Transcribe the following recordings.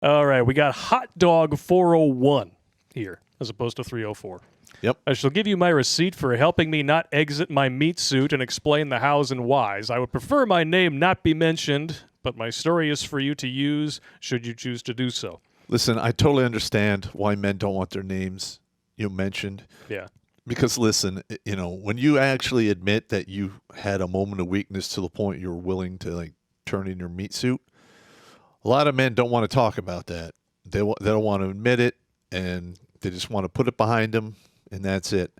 All right, we got Hot Dog 401 here as opposed to 304. Yep. I shall give you my receipt for helping me not exit my meat suit and explain the hows and whys. I would prefer my name not be mentioned, but my story is for you to use should you choose to do so. Listen, I totally understand why men don't want their names mentioned. Yeah. Because listen, when you actually admit that you had a moment of weakness to the point you were willing to turn in your meat suit, a lot of men don't want to talk about that. They don't want to admit it, and they just want to put it behind them, and that's it.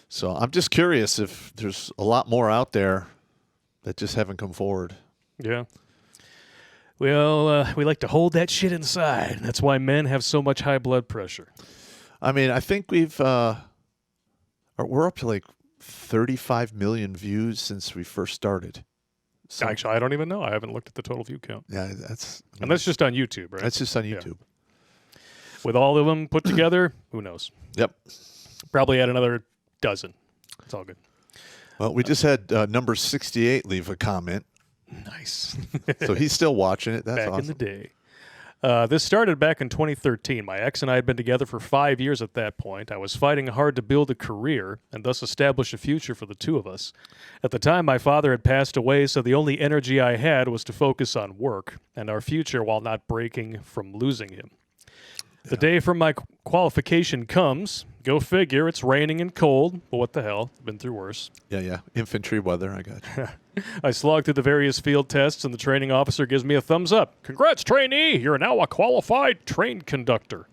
So I'm just curious if there's a lot more out there that just haven't come forward. Yeah. Well, we like to hold that shit inside. That's why men have so much high blood pressure. I mean, I think we're up to 35 million views since we first started. So, Actually, I don't even know. I haven't looked at the total view count. yeah, And that's just on YouTube, right? That's just on YouTube. Yeah. With all of them put together, who knows? Yep. Probably add another dozen. It's all good. Well, we just had number 68 leave a comment. Nice. So he's still watching it. That's back awesome. in the day. This started back in 2013. My ex and I had been together for 5 years at that point. I was fighting hard to build a career and thus establish a future for the two of us. At the time, my father had passed away, so the only energy I had was to focus on work and our future while not breaking from losing him. The day for my qualification comes. Go figure, it's raining and cold. But what the hell? Been through worse. Yeah. Infantry weather, I got you. I slog through the various field tests, and the training officer gives me a thumbs up. Congrats, trainee! You're now a qualified train conductor.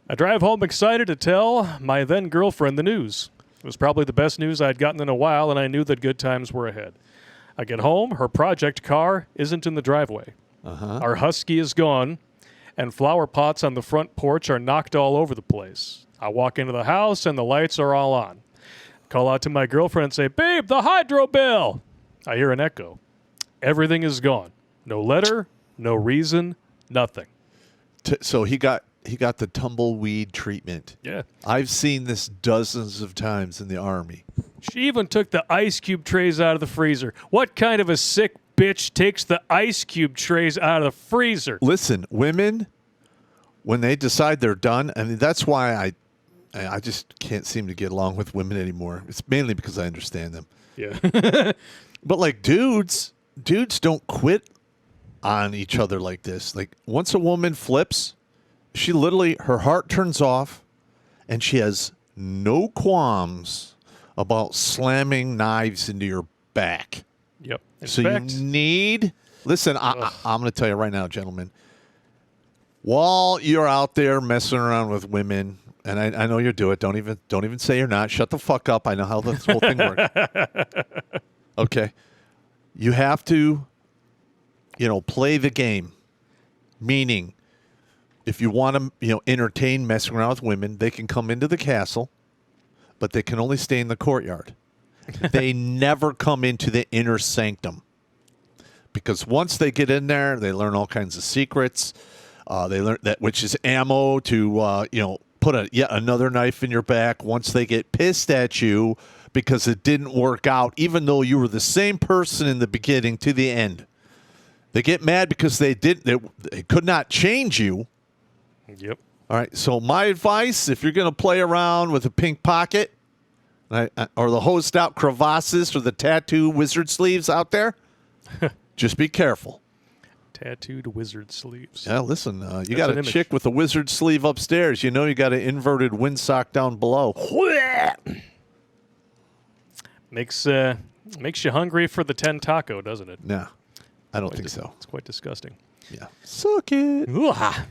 I drive home excited to tell my then girlfriend the news. It was probably the best news I'd gotten in a while, and I knew that good times were ahead. I get home, her project car isn't in the driveway. Our Husky is gone, and flower pots on the front porch are knocked all over the place. I walk into the house, and the lights are all on. Call out to my girlfriend and say, "Babe, the hydro bill!" I hear an echo. Everything is gone. No letter, no reason, nothing. So he got the tumbleweed treatment. Yeah. I've seen this dozens of times in the Army. She even took the ice cube trays out of the freezer. What kind of a sick bitch takes the ice cube trays out of the freezer? Listen, women, when they decide they're done, I mean, that's why I just can't seem to get along with women anymore. It's mainly because I understand them. Yeah. But dudes don't quit on each other like this. Once a woman flips, she literally, her heart turns off, and she has no qualms about slamming knives into your back. Yep. So you need, listen, I'm going to tell you right now, gentlemen, while you're out there messing around with women, and I know you do it, don't even say you're not. Shut the fuck up. I know how this whole thing works. Okay. You have to, play the game. Meaning, if you want to, entertain messing around with women, they can come into the castle, but they can only stay in the courtyard. They never come into the inner sanctum. Because once they get in there, they learn all kinds of secrets. They learn that, which is ammo to, put yet another knife in your back once they get pissed at you because it didn't work out, even though you were the same person in the beginning to the end. They get mad because they could not change you. Yep. All right. So my advice, if you're going to play around with a pink pocket or the hosed out crevasses or the tattoo wizard sleeves out there, just be careful. Tattooed wizard sleeves. Yeah, listen, you got a chick with a wizard sleeve upstairs. You know you got an inverted windsock down below. Makes you hungry for the 10 taco, doesn't it? No, I don't think so. It's quite disgusting. Yeah. Suck it. Ooh-ha.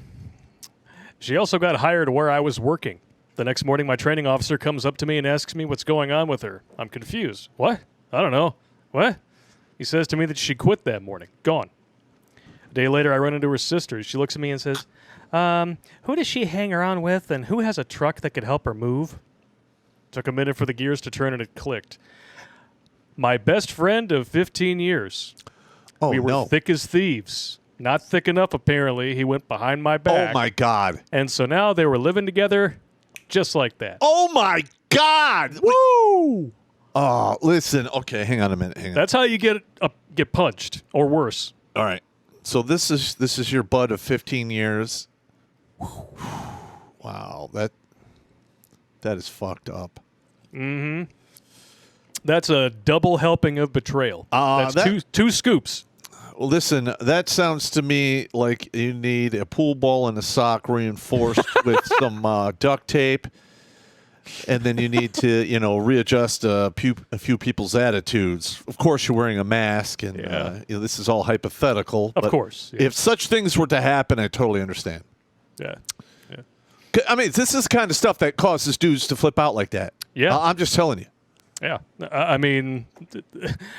She also got hired where I was working. The next morning, my training officer comes up to me and asks me what's going on with her. I'm confused. What? I don't know. What? He says to me that she quit that morning. Gone. A day later, I run into her sister. She looks at me and says, who does she hang around with, and who has a truck that could help her move? Took a minute for the gears to turn, and it clicked. My best friend of 15 years. Oh, we were thick as thieves. Not thick enough, apparently. He went behind my back. Oh, my God. And so now they were living together just like that. Oh, my God. Woo! Oh, listen. Okay, hang on a minute. That's how you get punched, or worse. All right. So this is your bud of 15 years. Wow, that is fucked up. Mm-hmm. That's a double helping of betrayal. That's two scoops. Well, listen, that sounds to me like you need a pool ball and a sock reinforced with some duct tape, and then you need to, readjust a few people's attitudes. Of course, you're wearing a mask, and this is all hypothetical. Of course. Yeah. If such things were to happen, I totally understand. Yeah. I mean, this is the kind of stuff that causes dudes to flip out like that. Yeah. I'm just telling you. Yeah. I mean,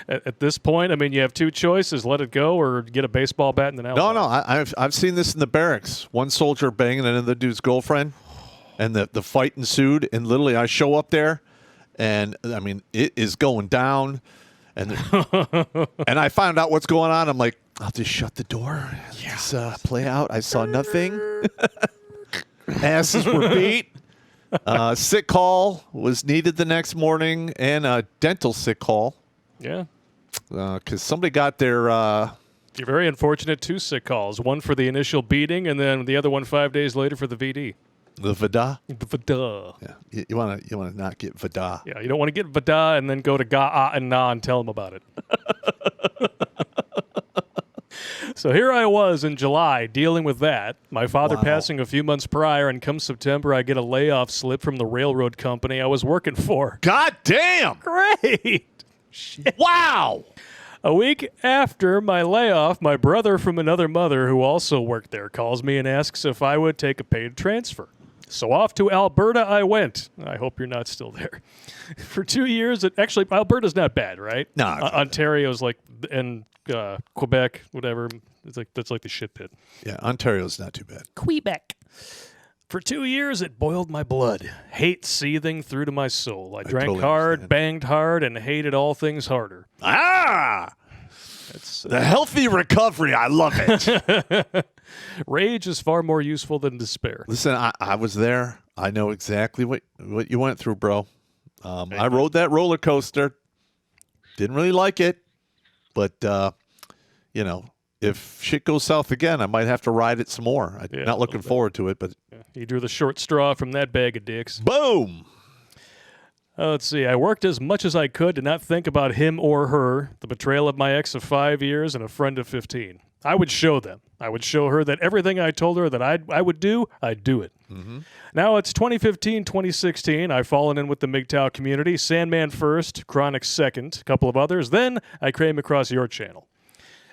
at this point, you have two choices: let it go, or get a baseball bat and an No. I've seen this in the barracks. One soldier banging another dude's girlfriend, and the fight ensued. And literally, I show up there, and it is going down, and and I found out what's going on. I'm like, I'll just shut the door. Just play out. I saw nothing. Asses were beat. Sick call was needed the next morning, and a dental sick call. Yeah. Because somebody got their... You're very unfortunate. Two sick calls. One for the initial beating, and then the other one 5 days later for the VD. The VADA? The VADA. Yeah. You want to not get VADA. Yeah, you don't want to get VADA and then go to Ga, and Na and tell them about it. So here I was in July dealing with that. My father passing a few months prior, and come September, I get a layoff slip from the railroad company I was working for. God damn! Great! Wow! A week after my layoff, my brother from another mother who also worked there calls me and asks if I would take a paid transfer. So off to Alberta I went. I hope you're not still there. For 2 years, actually, Alberta's not bad, right? No. Ontario's and Quebec, whatever. That's like the shit pit. Yeah, Ontario's not too bad. Quebec. For 2 years, it boiled my blood. Hate seething through to my soul. I drank totally hard, understand. banged hard, and hated all things harder. It's the healthy recovery. I love it. Rage is far more useful than despair. Listen, I was there. I know exactly what you went through, bro. I rode that roller coaster. Didn't really like it, but if shit goes south again, I might have to ride it some more. I'm not looking forward to it, but you drew the short straw from that bag of dicks. Boom. Let's see. I worked as much as I could to not think about him or her, the betrayal of my ex of 5 years and a friend of 15. I would show them. I would show her that everything I told her that I would do, I'd do it. Mm-hmm. Now it's 2015, 2016. I've fallen in with the MGTOW community. Sandman first, Chronic second, a couple of others. Then I came across your channel.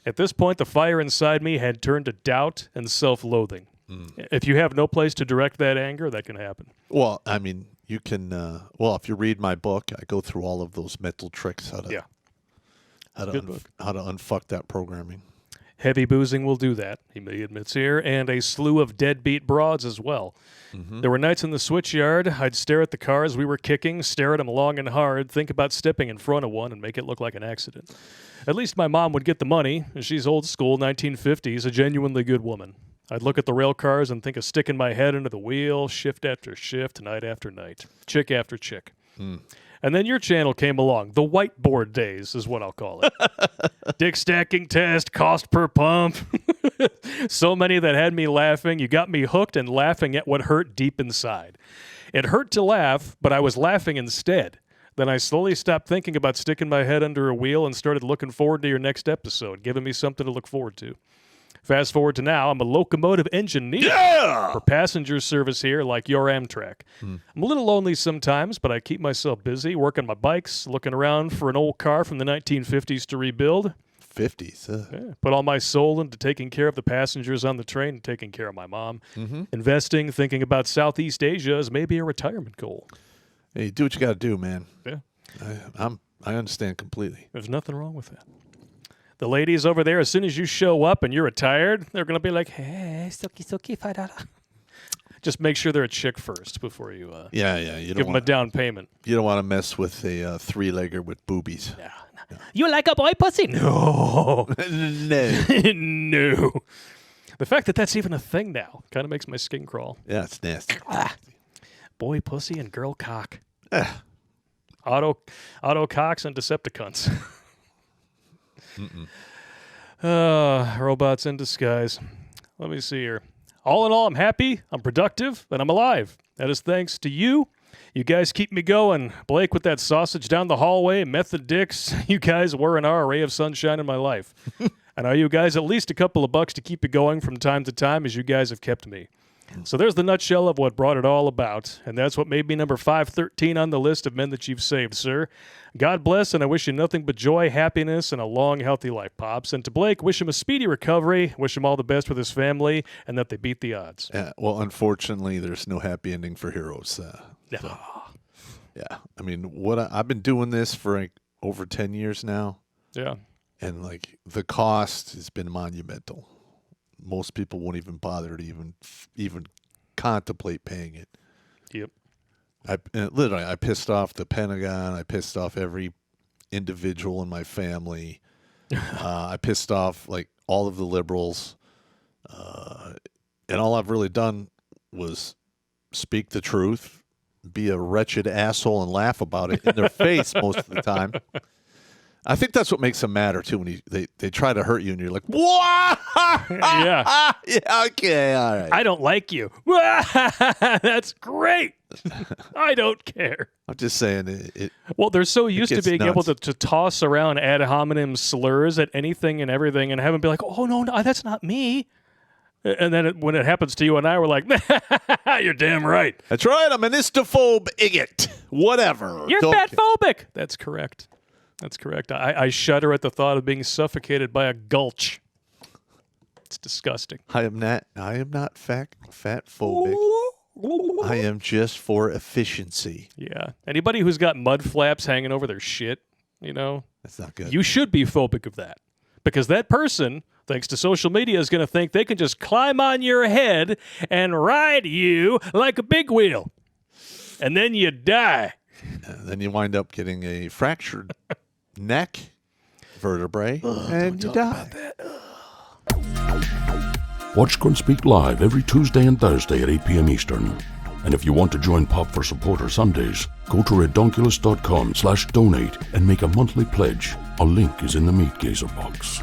At this point, the fire inside me had turned to doubt and self-loathing. If you have no place to direct that anger, that can happen. Well, you can. If you read my book, I go through all of those mental tricks how to unfuck that programming. Heavy boozing will do that, he admits here, and a slew of deadbeat broads as well. Mm-hmm. There were nights in the switchyard, I'd stare at the cars we were kicking, stare at them long and hard, think about stepping in front of one and make it look like an accident. At least my mom would get the money, and she's old school, 1950s, a genuinely good woman. I'd look at the rail cars and think of sticking my head into the wheel, shift after shift, night after night, chick after chick. And then your channel came along. The whiteboard days is what I'll call it. Dick stacking test, cost per pump. So many that had me laughing. You got me hooked and laughing at what hurt deep inside. It hurt to laugh, but I was laughing instead. Then I slowly stopped thinking about sticking my head under a wheel and started looking forward to your next episode, giving me something to look forward to. Fast forward to now, I'm a locomotive engineer for passenger service here like your Amtrak. I'm a little lonely sometimes, but I keep myself busy working my bikes, looking around for an old car from the 1950s to rebuild. 50s. Put all my soul into taking care of the passengers on the train and taking care of my mom. Mm-hmm. Investing, thinking about Southeast Asia as maybe a retirement goal. Hey, do what you got to do, man. Yeah. I understand completely. There's nothing wrong with that. The ladies over there, as soon as you show up and you're retired, they're going to be like, hey, soki, $5. Just make sure they're a chick first before you you give them a down payment. You don't want to mess with a three-legger with boobies. No. You like a boy pussy? No. No. No. The fact that that's even a thing now kind of makes my skin crawl. Yeah, it's nasty. Boy pussy and girl cock. Auto cocks and Decepticons. Robots in disguise. Let me see here. All in all, I'm happy, I'm productive, and I'm alive. That is thanks to you. You guys keep me going. Blake with that sausage down the hallway, Method Dicks. You guys were and are a ray of sunshine in my life. And are you guys at least a couple of bucks to keep it going from time to time as you guys have kept me. So there's the nutshell of what brought it all about, and that's what made me number 513 on the list of men that you've saved, sir. God bless, and I wish you nothing but joy, happiness, and a long, healthy life, Pops. And to Blake, wish him a speedy recovery, wish him all the best with his family, and that they beat the odds. Well, unfortunately, there's no happy ending for heroes. Yeah. So, yeah, I mean, I've been doing this for like over 10 years now. Yeah. And like the cost has been monumental. Most people won't even bother to even contemplate paying it. Yep. I pissed off the Pentagon. I pissed off every individual in my family. I pissed off like all of the liberals. And all I've really done was speak the truth, be a wretched asshole, and laugh about it in their face most of the time. I think that's what makes them matter, too, when they try to hurt you, and you're like, what? Yeah. Yeah, okay, all right. I don't like you. That's great. I don't care. I'm just saying Well, they're so used to being able nuts. to toss around ad hominem slurs at anything and everything and have them be like, oh, no, that's not me. And then when it happens to you and I, we're like, you're damn right. That's right. I'm an istophobe idiot. Whatever. You're fatphobic. That's correct. That's correct. I shudder at the thought of being suffocated by a gulch. It's disgusting. I am not fatphobic. I am just for efficiency. Yeah. Anybody who's got mud flaps hanging over their shit, That's not good. you should be phobic of that. Because that person, thanks to social media, is going to think they can just climb on your head and ride you like a big wheel. And then you die. Then you wind up getting a fractured neck vertebrae, and you die. Watch Grunt Speak live every Tuesday and Thursday at 8 p.m. Eastern. And if you want to join Pop for Supporter Sundays, go to redonkulous.com/donate and make a monthly pledge. A link is in the Meat Gazer box.